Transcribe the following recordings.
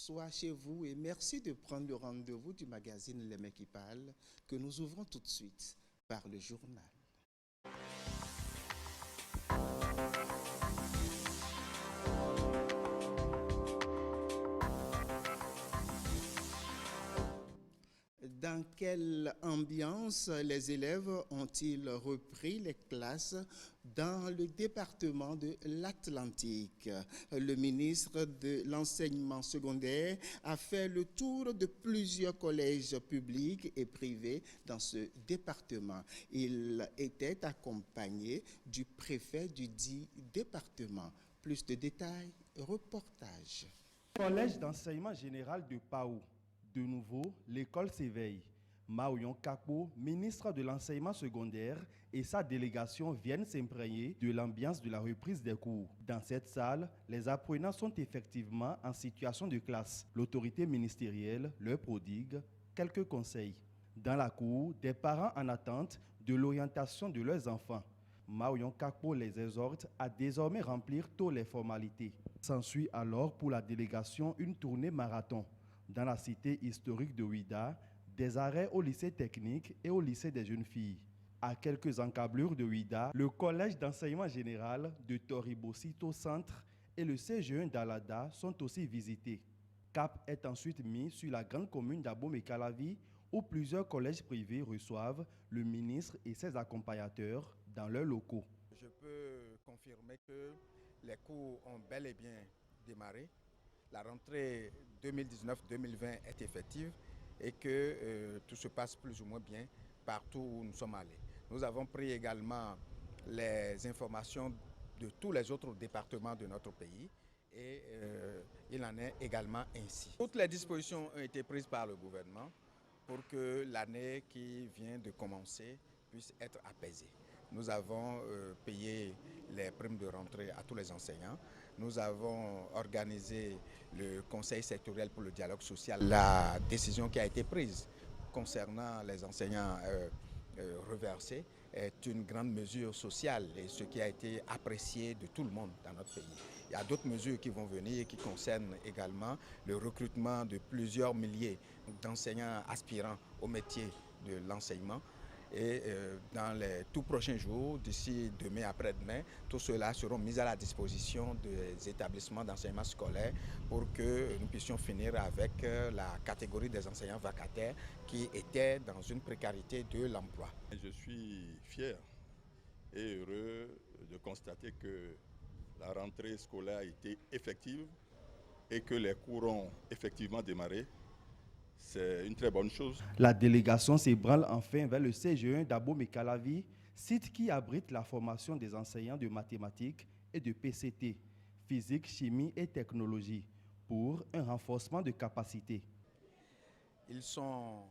soit chez vous et merci de prendre le rendez-vous du magazine Les Mains qui parlent que nous ouvrons tout de suite par le journal. Dans quelle ambiance les élèves ont-ils repris les classes dans le département de l'Atlantique? Le ministre de l'Enseignement secondaire a fait le tour de plusieurs collèges publics et privés dans ce département. Il était accompagné du préfet du dit département. Plus de détails, reportage. Collège d'enseignement général de Pao. De nouveau, l'école s'éveille. Maoyon Kakpo, ministre de l'enseignement secondaire, et sa délégation viennent s'imprégner de l'ambiance de la reprise des cours. Dans cette salle, les apprenants sont effectivement en situation de classe. L'autorité ministérielle leur prodigue quelques conseils. Dans la cour, des parents en attente de l'orientation de leurs enfants. Maoyon Kakpo les exhorte à désormais remplir toutes les formalités. S'ensuit alors pour la délégation une tournée marathon. Dans la cité historique de Ouida, des arrêts au lycée technique et au lycée des jeunes filles. À quelques encablures de Ouida, le collège d'enseignement général de Toribosito Centre et le CGE d'Alada sont aussi visités. Cap est ensuite mis sur la grande commune d'Abomey-Calavi où plusieurs collèges privés reçoivent le ministre et ses accompagnateurs dans leurs locaux. Je peux confirmer que les cours ont bel et bien démarré. La rentrée 2019-2020 est effective et que tout se passe plus ou moins bien partout où nous sommes allés. Nous avons pris également les informations de tous les autres départements de notre pays et il en est également ainsi. Toutes les dispositions ont été prises par le gouvernement pour que l'année qui vient de commencer puisse être apaisée. Nous avons payé les primes de rentrée à tous les enseignants. Nous avons organisé le conseil sectoriel pour le dialogue social. La décision qui a été prise concernant les enseignants reversés est une grande mesure sociale et ce qui a été apprécié de tout le monde dans notre pays. Il y a d'autres mesures qui vont venir qui concernent également le recrutement de plusieurs milliers d'enseignants aspirants au métier de l'enseignement. Et dans les tout prochains jours, d'ici demain, après-demain, tout cela seront mis à la disposition des établissements d'enseignement scolaire pour que nous puissions finir avec la catégorie des enseignants vacataires qui étaient dans une précarité de l'emploi. Je suis fier et heureux de constater que la rentrée scolaire a été effective et que les cours ont effectivement démarré. C'est une très bonne chose. La délégation s'ébranle enfin vers le CGE d'Abomey-Calavi, site qui abrite la formation des enseignants de mathématiques et de PCT, physique, chimie et technologie, pour un renforcement de capacité. Ils sont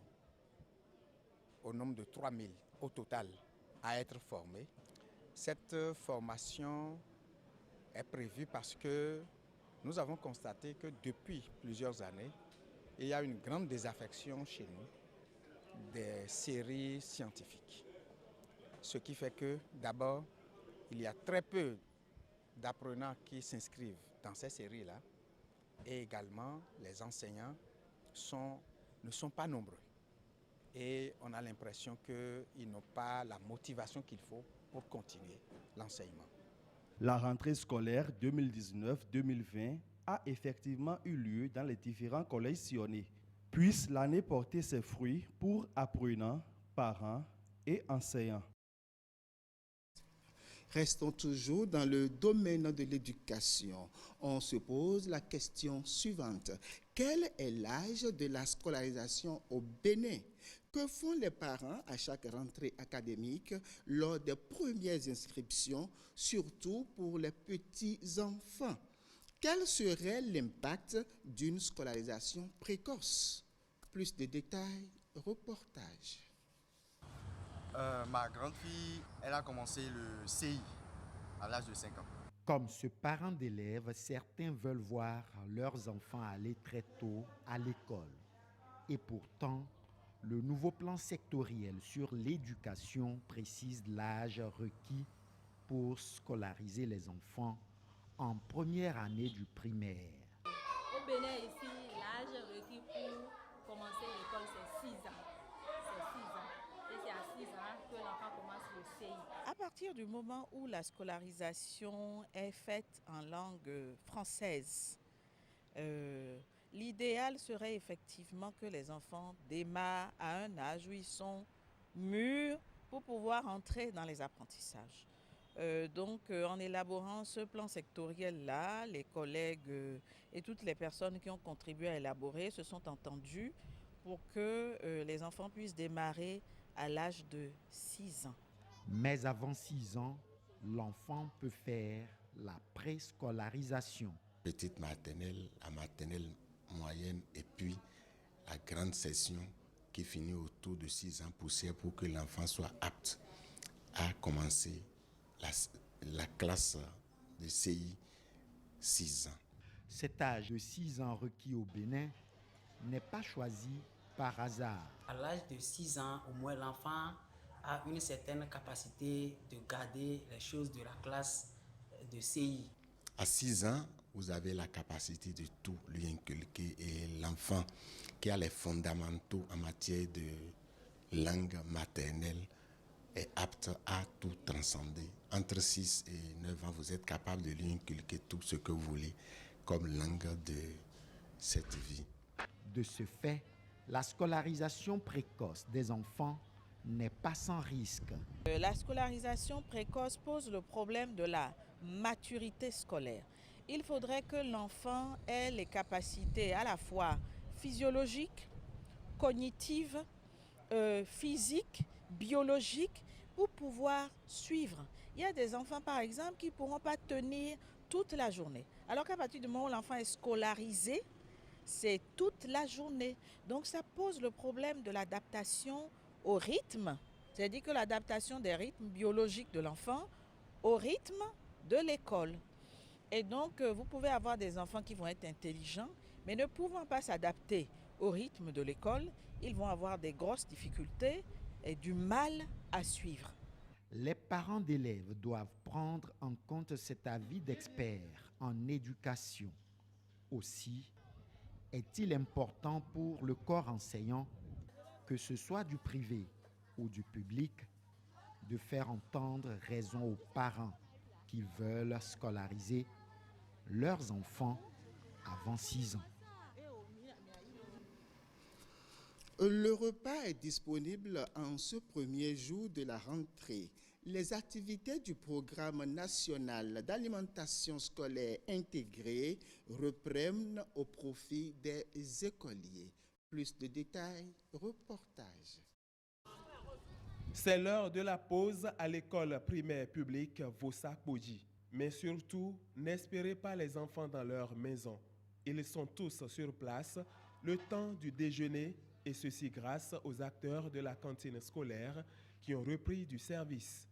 au nombre de 3000 au total à être formés. Cette formation est prévue parce que nous avons constaté que depuis plusieurs années, il y a une grande désaffection chez nous des séries scientifiques. Ce qui fait que d'abord, il y a très peu d'apprenants qui s'inscrivent dans ces séries-là et également les enseignants ne sont pas nombreux. Et on a l'impression qu'ils n'ont pas la motivation qu'il faut pour continuer l'enseignement. La rentrée scolaire 2019-2020 a effectivement eu lieu dans les différents collèges sillonnés. Puisse l'année porter ses fruits pour apprenants, parents et enseignants. Restons toujours dans le domaine de l'éducation. On se pose la question suivante. Quel est l'âge de la scolarisation au Bénin? Que font les parents à chaque rentrée académique lors des premières inscriptions, surtout pour les petits-enfants? Quel serait l'impact d'une scolarisation précoce? Plus de détails, reportage. Ma grande fille, elle a commencé le CI à l'âge de 5 ans. Comme ce parent d'élèves, certains veulent voir leurs enfants aller très tôt à l'école. Et pourtant, le nouveau plan sectoriel sur l'éducation précise l'âge requis pour scolariser les enfants en première année du primaire. Au Bénin, ici, pour commencer l'école, c'est 6 ans. C'est 6 ans. Et c'est à 6 ans que l'enfant commence le CI. À partir du moment où la scolarisation est faite en langue française, l'idéal serait effectivement que les enfants démarrent à un âge où ils sont mûrs pour pouvoir entrer dans les apprentissages. En élaborant ce plan sectoriel-là, les collègues et toutes les personnes qui ont contribué à élaborer se sont entendus pour que les enfants puissent démarrer à l'âge de 6 ans. Mais avant 6 ans, l'enfant peut faire la préscolarisation. Petite maternelle, la maternelle moyenne et puis la grande session qui finit autour de 6 ans pour que l'enfant soit apte à commencer la classe de CI 6 ans. Cet âge de 6 ans requis au Bénin n'est pas choisi par hasard. À l'âge de 6 ans, au moins l'enfant a une certaine capacité de garder les choses de la classe de CI. À 6 ans, vous avez la capacité de tout lui inculquer et l'enfant qui a les fondamentaux en matière de langue maternelle est apte à tout transcender. Entre 6 et 9 ans, vous êtes capable de lui inculquer tout ce que vous voulez comme langue de cette vie. De ce fait, la scolarisation précoce des enfants n'est pas sans risque. La scolarisation précoce pose le problème de la maturité scolaire. Il faudrait que l'enfant ait les capacités à la fois physiologiques, cognitives, physiques, biologiques pour pouvoir suivre. Il y a des enfants, par exemple, qui ne pourront pas tenir toute la journée. Alors qu'à partir du moment où l'enfant est scolarisé, c'est toute la journée. Donc ça pose le problème de l'adaptation au rythme, c'est-à-dire que l'adaptation des rythmes biologiques de l'enfant au rythme de l'école. Et donc vous pouvez avoir des enfants qui vont être intelligents, mais ne pouvant pas s'adapter au rythme de l'école, ils vont avoir des grosses difficultés et du mal à suivre. Les parents d'élèves doivent prendre en compte cet avis d'experts en éducation. Aussi, est-il important pour le corps enseignant, que ce soit du privé ou du public, de faire entendre raison aux parents qui veulent scolariser leurs enfants avant 6 ans. Le repas est disponible en ce premier jour de la rentrée. Les activités du programme national d'alimentation scolaire intégrée reprennent au profit des écoliers. Plus de détails, reportage. C'est l'heure de la pause à l'école primaire publique Vosak-Bodji. Mais surtout, n'espérez pas les enfants dans leur maison. Ils sont tous sur place le temps du déjeuner et ceci grâce aux acteurs de la cantine scolaire qui ont repris du service.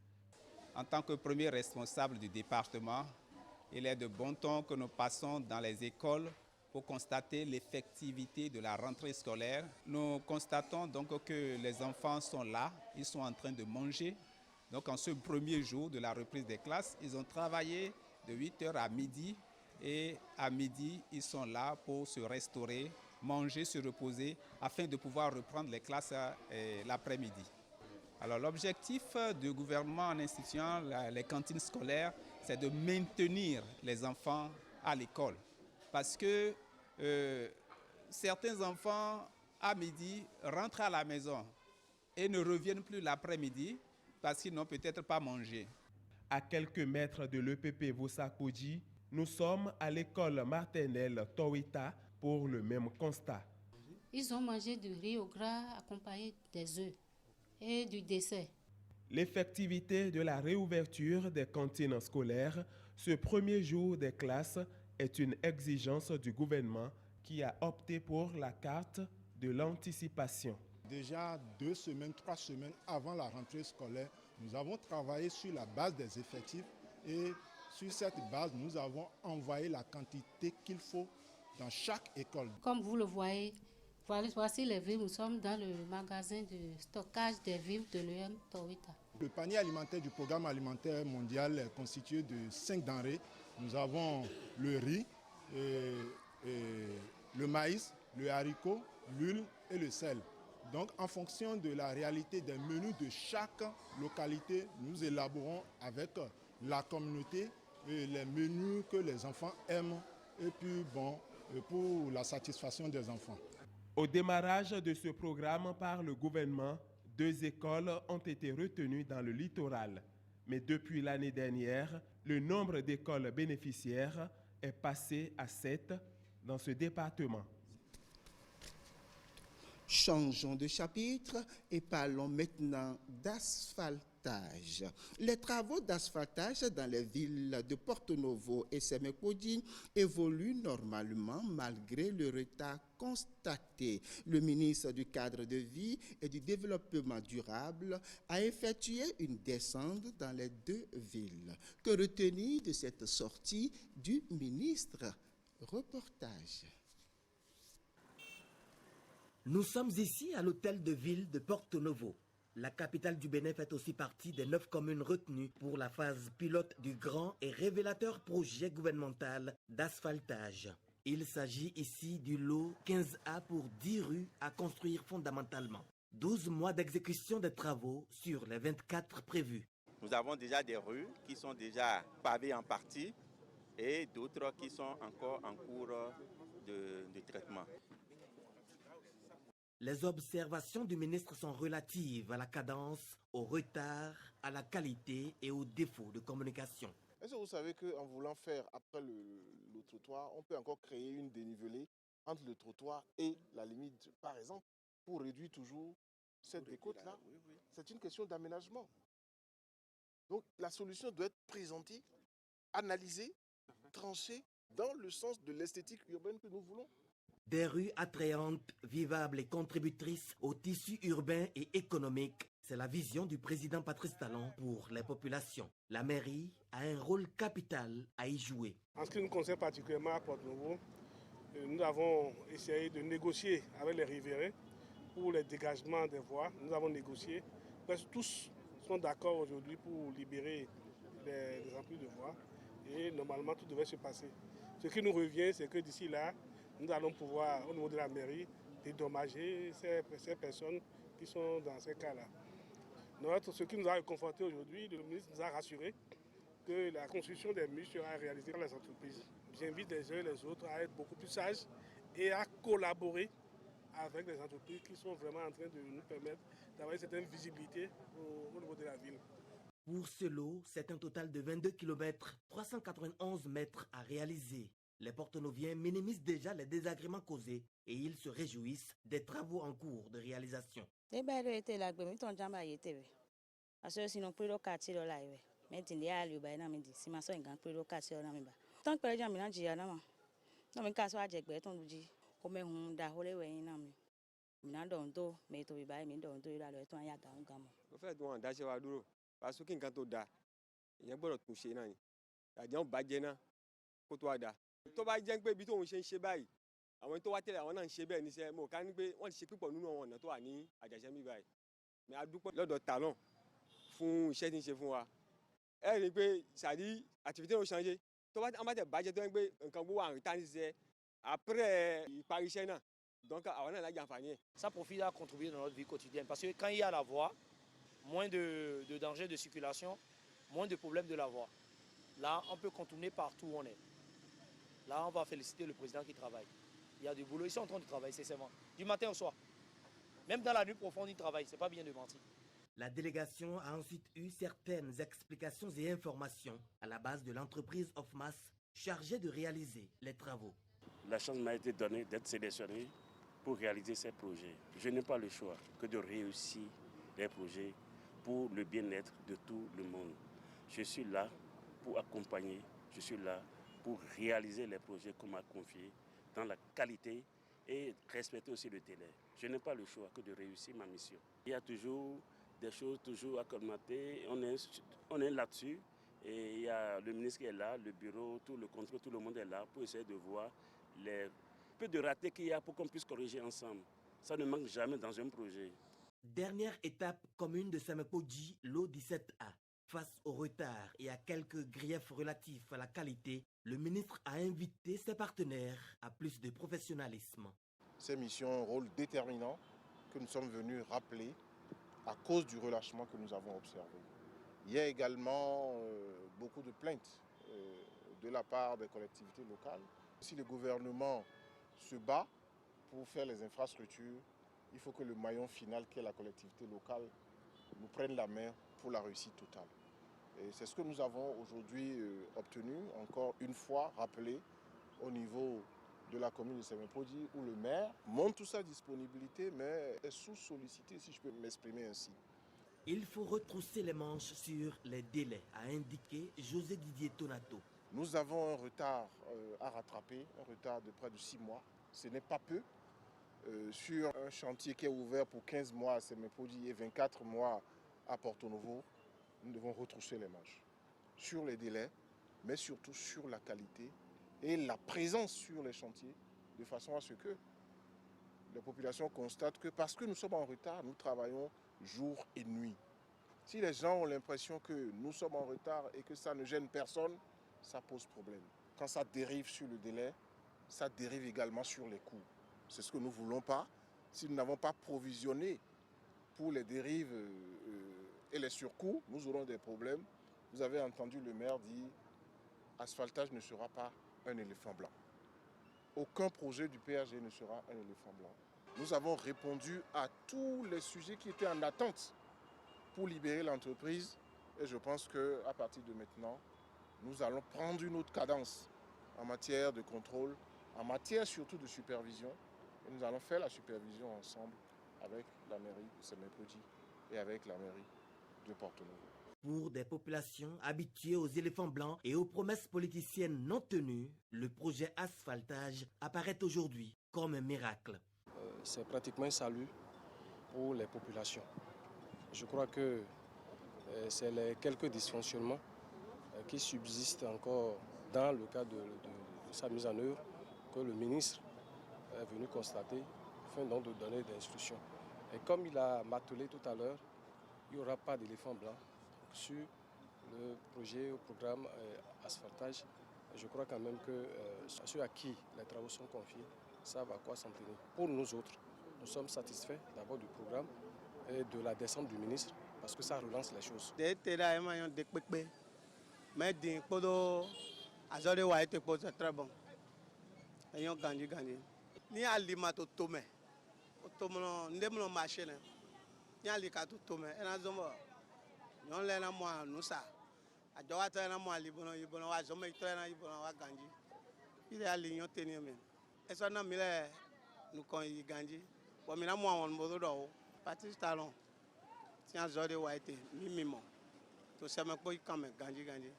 En tant que premier responsable du département, il est de bon ton que nous passons dans les écoles pour constater l'effectivité de la rentrée scolaire. Nous constatons donc que les enfants sont là, ils sont en train de manger. Donc en ce premier jour de la reprise des classes, ils ont travaillé de 8h à midi et à midi, ils sont là pour se restaurer, manger, se reposer afin de pouvoir reprendre les classes l'après-midi. Alors l'objectif du gouvernement en instituant les cantines scolaires, c'est de maintenir les enfants à l'école. Parce que certains enfants, à midi, rentrent à la maison et ne reviennent plus l'après-midi parce qu'ils n'ont peut-être pas mangé. À quelques mètres de l'EPP Vosak-Bodji, nous sommes à l'école maternelle Towita pour le même constat. Ils ont mangé du riz au gras accompagné des œufs et du dessert. L'effectivité de la réouverture des cantines scolaires, ce premier jour des classes, est une exigence du gouvernement qui a opté pour la carte de l'anticipation. Déjà 2 semaines, 3 semaines avant la rentrée scolaire, nous avons travaillé sur la base des effectifs et sur cette base, nous avons envoyé la quantité qu'il faut dans chaque école. Comme vous le voyez, voici les vivres. Nous sommes dans le magasin de stockage des vivres de l'EM Towita. Le panier alimentaire du programme alimentaire mondial est constitué de 5 denrées. Nous avons le riz, le maïs, le haricot, l'huile et le sel. Donc en fonction de la réalité des menus de chaque localité, nous élaborons avec la communauté les menus que les enfants aiment et puis pour la satisfaction des enfants. Au démarrage de ce programme par le gouvernement, 2 écoles ont été retenues dans le littoral. Mais depuis l'année dernière, le nombre d'écoles bénéficiaires est passé à 7 dans ce département. Changeons de chapitre et parlons maintenant d'asphaltage. Les travaux d'asphaltage dans les villes de Porto Novo et Semekodi évoluent normalement malgré le retard constaté. Le ministre du Cadre de vie et du Développement durable a effectué une descente dans les 2 villes. Que retenir de cette sortie du ministre? Reportage. Nous sommes ici à l'hôtel de ville de Porto Novo. La capitale du Bénin fait aussi partie des 9 communes retenues pour la phase pilote du grand et révélateur projet gouvernemental d'asphaltage. Il s'agit ici du lot 15A pour 10 rues à construire fondamentalement. 12 mois d'exécution des travaux sur les 24 prévus. Nous avons déjà des rues qui sont déjà pavées en partie et d'autres qui sont encore en cours de traitement. Les observations du ministre sont relatives à la cadence, au retard, à la qualité et aux défauts de communication. Est-ce que vous savez qu'en voulant faire après le trottoir, on peut encore créer une dénivelée entre le trottoir et la limite, par exemple, pour réduire toujours cette décote-là? C'est une question d'aménagement. Donc la solution doit être présentée, analysée, tranchée dans le sens de l'esthétique urbaine que nous voulons. Des rues attrayantes, vivables et contributrices au tissu urbain et économique. C'est la vision du président Patrice Talon pour les populations. La mairie a un rôle capital à y jouer. En ce qui nous concerne particulièrement à Porto Novo, nous avons essayé de négocier avec les riverains pour les dégagements des voies. Nous avons négocié. Presque tous sont d'accord aujourd'hui pour libérer les emplis de voies. Et normalement, tout devrait se passer. Ce qui nous revient, c'est que d'ici là, nous allons pouvoir, au niveau de la mairie, dédommager ces personnes qui sont dans ces cas-là. Ce qui nous a réconforté aujourd'hui, le ministre nous a rassuré que la construction des murs sera réalisée par les entreprises. J'invite les uns et les autres à être beaucoup plus sages et à collaborer avec les entreprises qui sont vraiment en train de nous permettre d'avoir une certaine visibilité au niveau de la ville. Pour ce lot, c'est un total de 22 km, 391 mètres à réaliser. Les porto-noviens minimisent déjà les désagréments causés et ils se réjouissent des travaux en cours de réalisation. Tant tó bá jẹ́ pé ibi tó ń ṣe báyìí àwọn tó wá tẹ́lẹ̀ àwọn náà ń ṣe bẹ́ẹ̀ níṣẹ́ mo ká ní pé wọ́n ti ṣe púpọ̀ nínú àwọn ọ̀nà tó wà ní àjàṣẹ́ mi báyìí mais a dúpẹ́ lọ́dọ̀ Talon fún iṣẹ́ tí ń ṣe fún wa ẹ rí i pé sàdí activité ló ṣàǹṣe tó bá ń bá tẹ̀ bàjẹ́ tó ń gbé nǹkan gbówó àrùn tá ní ṣiṣẹ́ après ìparí iṣẹ́ náà donc àwọn náà lájà àǹfààní ẹ̀. Ça profite à contribuer dans notre vie quotidienne parce que quand il y a la voie, moins de danger de circulation, moins de problèmes de la voie. Là, on peut contourner partout où on est. Là, on va féliciter le président qui travaille. Il y a du boulot. Ils sont en train de travailler, c'est bon. Du matin au soir. Même dans la nuit profonde, ils travaillent. C'est pas bien de mentir. La délégation a ensuite eu certaines explications et informations à la base de l'entreprise Ofmas chargée de réaliser les travaux. La chance m'a été donnée d'être sélectionné pour réaliser ces projets. Je n'ai pas le choix que de réussir les projets pour le bien-être de tout le monde. Je suis là pour accompagner, je suis là pour réaliser les projets qu'on m'a confiés dans la qualité et respecter aussi le délai. Je n'ai pas le choix que de réussir ma mission. Il y a toujours des choses à colmater, on est là-dessus et il y a le ministre qui est là, le bureau, tout le contrôle, tout le monde est là pour essayer de voir les peu de ratés qu'il y a pour qu'on puisse corriger ensemble. Ça ne manque jamais dans un projet. Dernière étape commune de Semekodi, lot 17A. Face au retard et à quelques griefs relatifs à la qualité, le ministre a invité ses partenaires à plus de professionnalisme. Ces missions ont un rôle déterminant que nous sommes venus rappeler à cause du relâchement que nous avons observé. Il y a également beaucoup de plaintes de la part des collectivités locales. Si le gouvernement se bat pour faire les infrastructures, il faut que le maillon final, qui est la collectivité locale, nous prenne la main pour la réussite totale. Et c'est ce que nous avons aujourd'hui obtenu, encore une fois rappelé au niveau de la commune de Sémépodi, où le maire montre toute sa disponibilité, mais est sous-sollicité, si je peux m'exprimer ainsi. Il faut retrousser les manches sur les délais, a indiqué José Didier Tonato. Nous avons un retard à rattraper, un retard de près de 6 mois. Ce n'est pas peu. Sur un chantier qui est ouvert pour 15 mois à Sémépodi et 24 mois à Porto Novo, nous devons retrousser les manches sur les délais, mais surtout sur la qualité et la présence sur les chantiers, de façon à ce que la population constate que parce que nous sommes en retard, nous travaillons jour et nuit. Si les gens ont l'impression que nous sommes en retard et que ça ne gêne personne, ça pose problème. Quand ça dérive sur le délai, ça dérive également sur les coûts. C'est ce que nous ne voulons pas. Si nous n'avons pas provisionné pour les dérives et les surcoûts, nous aurons des problèmes. Vous avez entendu le maire dire « asphaltage ne sera pas un éléphant blanc ». Aucun projet du PAG ne sera un éléphant blanc. Nous avons répondu à tous les sujets qui étaient en attente pour libérer l'entreprise. Et je pense qu'à partir de maintenant, nous allons prendre une autre cadence en matière de contrôle, en matière surtout de supervision. Et nous allons faire la supervision ensemble avec la mairie de Sémépodi et avec la mairie de Porto Novo. Pour des populations habituées aux éléphants blancs et aux promesses politiciennes non tenues, le projet asphaltage apparaît aujourd'hui comme un miracle. C'est pratiquement un salut pour les populations. Je crois que c'est les quelques dysfonctionnements qui subsistent encore dans le cadre de sa mise en œuvre que le ministre est venu constater afin donc de donner des instructions. Et comme il a martelé tout à l'heure, il n'y aura pas d'éléphant blanc sur le projet, au programme asphaltage. Je crois quand même que ceux à qui les travaux sont confiés savent à quoi s'en tenir. Pour nous autres, nous sommes satisfaits d'abord du programme et de la descente du ministre parce que ça relance les choses. C'est très bon. Ni alima to tome otomo ndemno machine ni alika to tome ena zombo nyon le na mo anusa ajowa to na mo alibono ibono wa zomo to na ibono wa ganji ile ali nyon teni men eso na mi le nu kon yi ganji bo mi na mo awon mo do parti talon ti an zo de wa ite mi mimo to se me po ikame ganji ganji.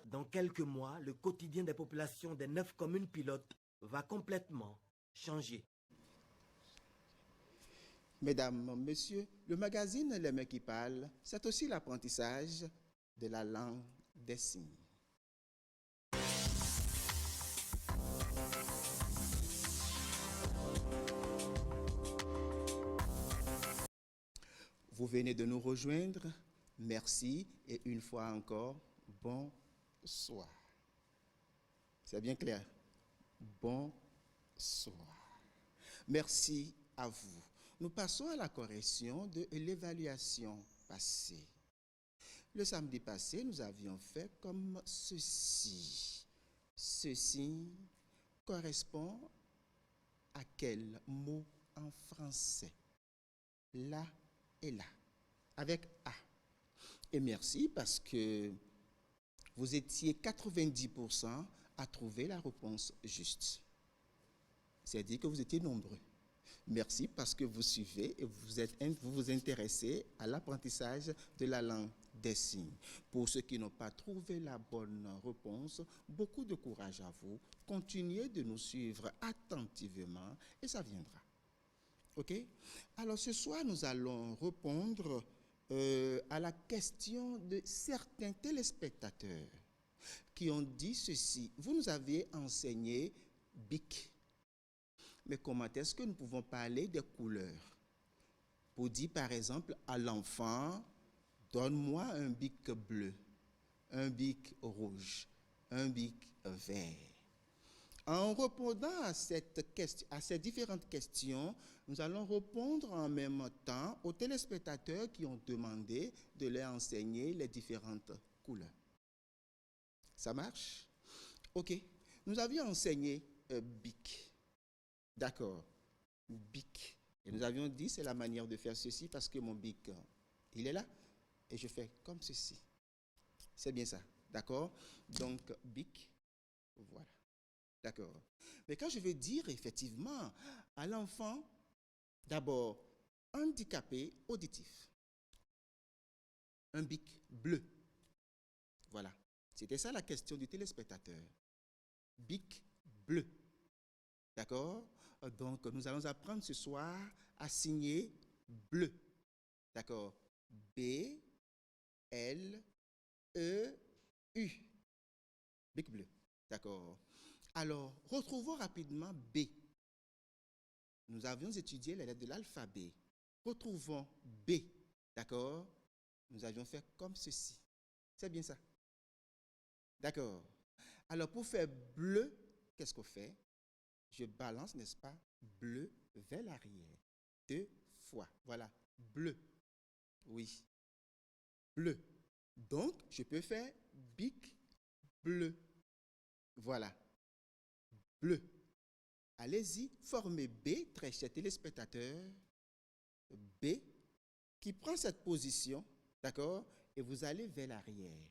Dans quelques mois, le quotidien des populations des 9 communes pilotes va complètement changer. Mesdames, Messieurs, le magazine Les Mains qui parlent, c'est aussi l'apprentissage de la langue des signes. Vous venez de nous rejoindre. Merci et une fois encore, bonsoir. C'est bien clair. Bonsoir. Merci à vous. Nous passons à la correction de l'évaluation passée. Le samedi passé, nous avions fait comme ceci. Ceci correspond à quel mot en français? Là et là, avec A. Et merci parce que vous étiez 90% à trouver la réponse juste. C'est-à-dire que vous étiez nombreux. Merci parce que vous suivez et vous vous intéressez à l'apprentissage de la langue des signes. Pour ceux qui n'ont pas trouvé la bonne réponse, beaucoup de courage à vous. Continuez de nous suivre attentivement et ça viendra. OK? Alors ce soir, nous allons répondre à la question de certains téléspectateurs qui ont dit ceci. Vous nous avez enseigné BIC. Mais comment est-ce que nous pouvons parler des couleurs? Pour dire par exemple à l'enfant, donne-moi un bic bleu, un bic rouge, un bic vert. En répondant à ces différentes questions, nous allons répondre en même temps aux téléspectateurs qui ont demandé de leur enseigner les différentes couleurs. Ça marche? OK. Nous avions enseigné BIC. D'accord. BIC. Et nous avions dit, c'est la manière de faire ceci parce que mon BIC, il est là. Et je fais comme ceci. C'est bien ça. D'accord? Donc, BIC, voilà. D'accord. Mais quand je veux dire effectivement à l'enfant, d'abord, handicapé auditif, un BIC bleu. Voilà. C'était ça la question du téléspectateur. BIC bleu. D'accord? Donc, nous allons apprendre ce soir à signer bleu. D'accord? B, L, E, U. BIC bleu. D'accord? Alors, retrouvons rapidement B. Nous avions étudié les lettres de l'alphabet. Retrouvons B. D'accord? Nous avions fait comme ceci. C'est bien ça? D'accord. Alors, pour faire bleu, qu'est-ce qu'on fait? Je balance, n'est-ce pas? Bleu vers l'arrière. 2 fois. Voilà. Bleu. Oui. Bleu. Donc, je peux faire BIC bleu. Voilà. Bleu. Allez-y, formez B, très chers téléspectateurs. B, qui prend cette position, d'accord? Et vous allez vers l'arrière.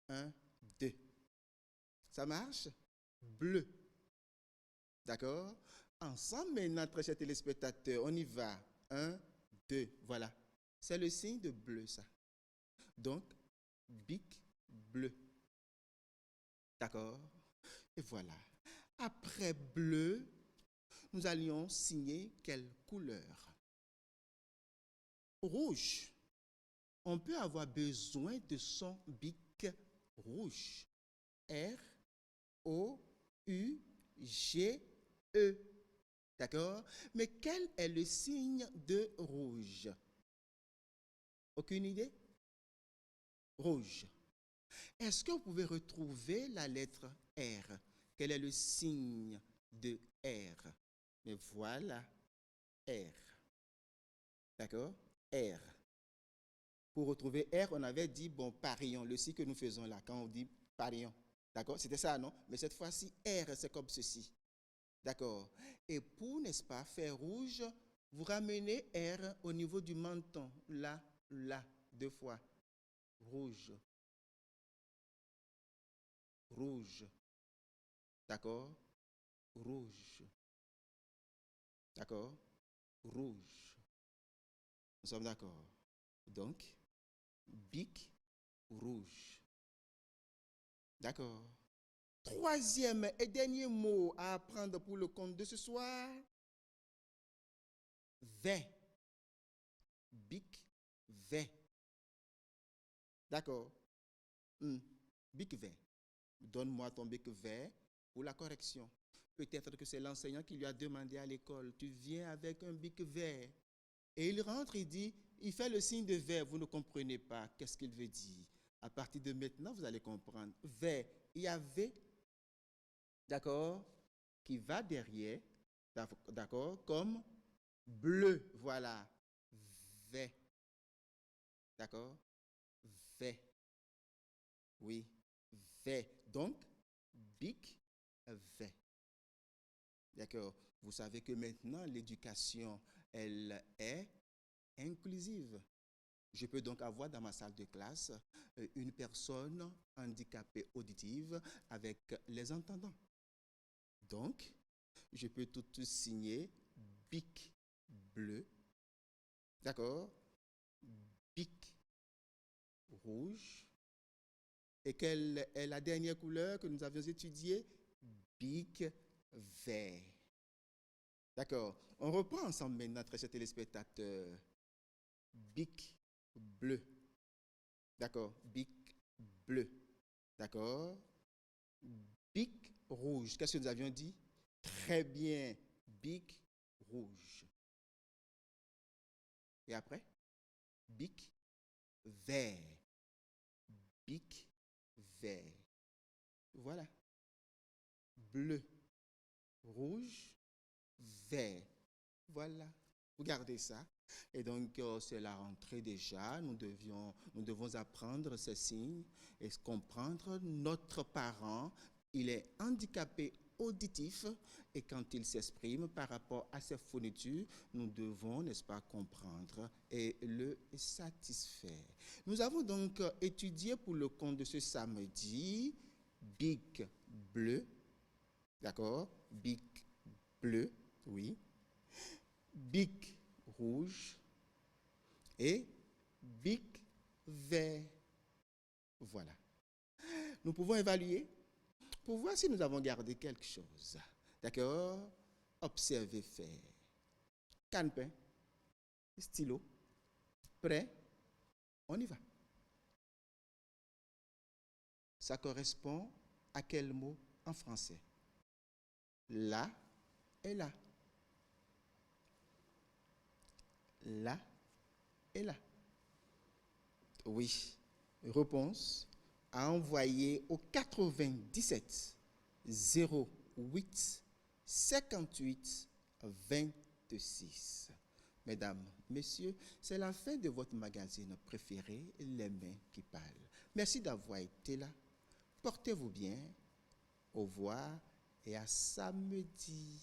1, 2. Ça marche? Bleu. D'accord? Ensemble maintenant, très chers téléspectateurs, on y va. 1, 2, voilà. C'est le signe de bleu, ça. Donc, BIC bleu. D'accord? Et voilà. Après bleu, nous allions signer quelle couleur? Rouge. On peut avoir besoin de son BIC rouge. R, O, U, G, E. D'accord? Mais quel est le signe de rouge? Aucune idée? Rouge. Est-ce que vous pouvez retrouver la lettre R? Quel est le signe de R? Mais voilà, R. D'accord? R. Pour retrouver R, on avait dit, bon, parion, le signe que nous faisons là, quand on dit parion. D'accord? C'était ça, non? Mais cette fois-ci, R, c'est comme ceci. D'accord? Et pour, n'est-ce pas, faire rouge, vous ramenez R au niveau du menton. Là, là, 2 fois. Rouge. Rouge. D'accord? Rouge. D'accord? Rouge. Nous sommes d'accord. Donc, BIC rouge. D'accord. Troisième et dernier mot à apprendre pour le compte de ce soir. Vert. BIC vert. D'accord. BIC vert. Donne-moi ton BIC vert pour la correction. Peut-être que c'est l'enseignant qui lui a demandé à l'école, tu viens avec un BIC vert. Et il rentre, il dit, il fait le signe de vert, vous ne comprenez pas. Qu'est-ce qu'il veut dire? À partir de maintenant, vous allez comprendre. Vert, il y a V, d'accord, qui va derrière, d'accord, comme bleu, voilà, vert. D'accord? Vert. Oui, vert. Donc, BIC vert. D'accord? Vous savez que maintenant, l'éducation, elle est inclusive. Je peux donc avoir dans ma salle de classe une personne handicapée auditive avec les entendants. Donc, je peux tout signer BIC bleu. D'accord? BIC rouge. Et quelle est la dernière couleur que nous avions étudiée? BIC vert. D'accord. On reprend ensemble maintenant, très chers téléspectateurs. BIC bleu. D'accord. BIC bleu. D'accord. BIC rouge. Qu'est-ce que nous avions dit? Très bien. BIC rouge. Et après? BIC vert. BIC vert. Voilà. Bleu. rouge, vert. Voilà, vous gardez ça. Et donc, c'est la rentrée déjà. Nous devons apprendre ces signes et comprendre notre parent. Il est handicapé auditif et quand il s'exprime par rapport à ses fournitures, nous devons, n'est-ce pas, comprendre et le satisfaire. Nous avons donc étudié pour le compte de ce samedi bic bleu, d'accord, bic bleu, oui, bic rouge et bic vert. Voilà. Nous pouvons évaluer pour voir si nous avons gardé quelque chose. D'accord? Observer, faire. Calepin, stylo, prêt, on y va. Ça correspond à quel mot en français? Là et là. Là et là. Oui. Réponse à envoyer au 97 08 58 26. Mesdames, messieurs, c'est la fin de votre magazine préféré, Les Mains qui parlent. Merci d'avoir été là. Portez-vous bien. Au revoir et à samedi.